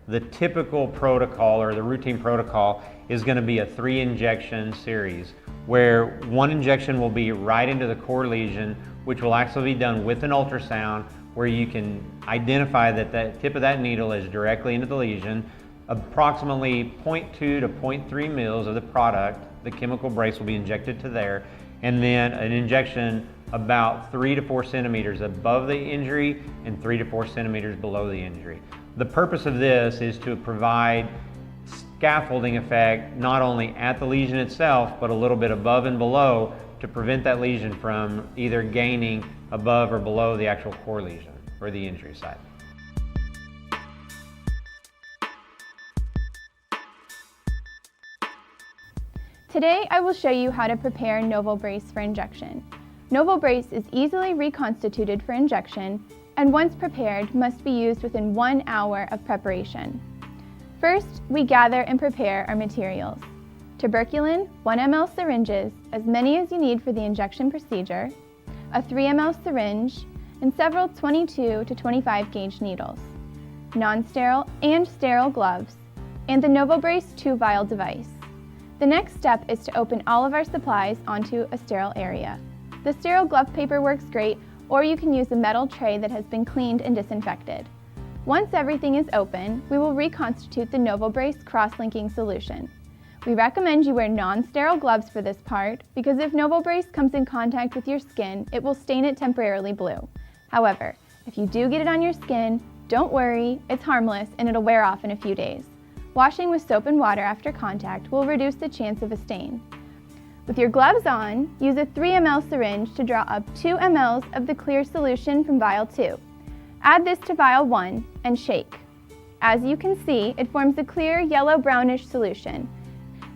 The typical protocol or the routine protocol is going to be a 3 injection series where 1 injection will be right into the core lesion, which will actually be done with an ultrasound where you can identify that the tip of that needle is directly into the lesion. Approximately 0.2 to 0.3 mils of the product, the chemical brace, will be injected to there, and then an injection about 3 to 4 centimeters above the injury and 3 to 4 centimeters below the injury. The purpose of this is to provide scaffolding effect not only at the lesion itself, but a little bit above and below to prevent that lesion from either gaining above or below the actual core lesion or the injury site. Today I will show you how to prepare Novobrace for injection. Novobrace is easily reconstituted for injection and once prepared must be used within 1 hour of preparation. First, we gather and prepare our materials. Tuberculin 1 ml syringes, as many as you need for the injection procedure, a 3 ml syringe, and several 22 to 25 gauge needles, non-sterile and sterile gloves, and the Novobrace 2-vial device. The next step is to open all of our supplies onto a sterile area. The sterile glove paper works great, or you can use a metal tray that has been cleaned and disinfected. Once everything is open, we will reconstitute the Novobrace cross-linking solution. We recommend you wear non-sterile gloves for this part because if Novobrace comes in contact with your skin, it will stain it temporarily blue. However, if you do get it on your skin, don't worry, it's harmless and it'll wear off in a few days. Washing with soap and water after contact will reduce the chance of a stain. With your gloves on, use a 3 ml syringe to draw up 2 ml of the clear solution from vial 2. Add this to vial 1 and shake. As you can see, it forms a clear yellow-brownish solution.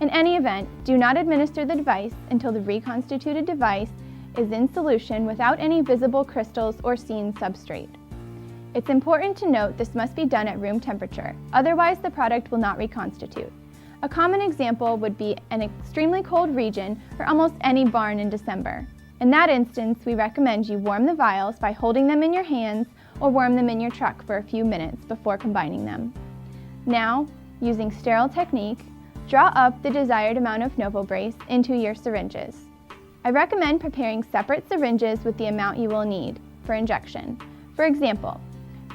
In any event, do not administer the device until the reconstituted device is in solution without any visible crystals or seen substrate. It's important to note this must be done at room temperature, otherwise the product will not reconstitute. A common example would be an extremely cold region or almost any barn in December. In that instance, we recommend you warm the vials by holding them in your hands or warm them in your truck for a few minutes before combining them. Now, using sterile technique, draw up the desired amount of Novobrace into your syringes. I recommend preparing separate syringes with the amount you will need for injection. For example,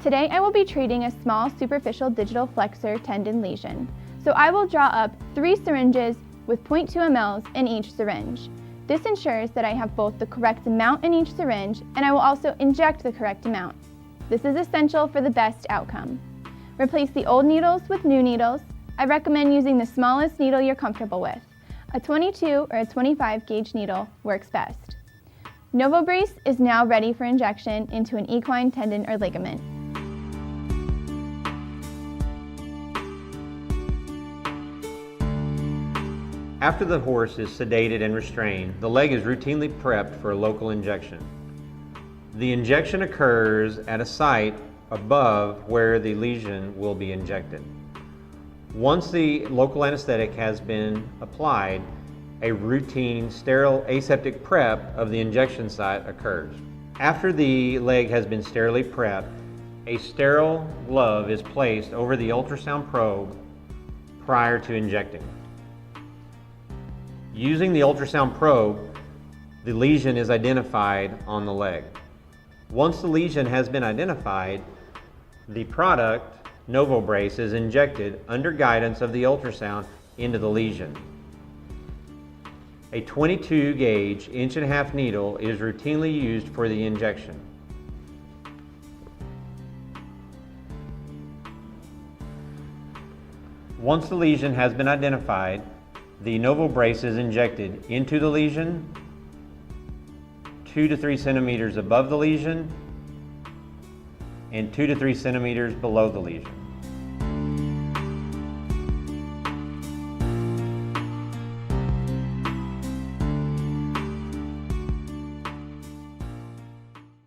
today I will be treating a small superficial digital flexor tendon lesion, so I will draw up 3 syringes with 0.2 ml in each syringe. This ensures that I have both the correct amount in each syringe and I will also inject the correct amount. This is essential for the best outcome. Replace the old needles with new needles. I recommend using the smallest needle you're comfortable with. A 22 or a 25 gauge needle works best. Novobrace is now ready for injection into an equine tendon or ligament. After the horse is sedated and restrained, the leg is routinely prepped for a local injection. The injection occurs at a site above where the lesion will be injected. Once the local anesthetic has been applied, a routine sterile aseptic prep of the injection site occurs. After the leg has been sterilely prepped, a sterile glove is placed over the ultrasound probe prior to injecting. Using the ultrasound probe, the lesion is identified on the leg. Once the lesion has been identified, the product, Novobrace, is injected under guidance of the ultrasound into the lesion. A 22 gauge 1.5" needle is routinely used for the injection. Once the lesion has been identified, the Novobrace is injected into the lesion, 2 to 3 centimeters above the lesion, and 2 to 3 centimeters below the lesion.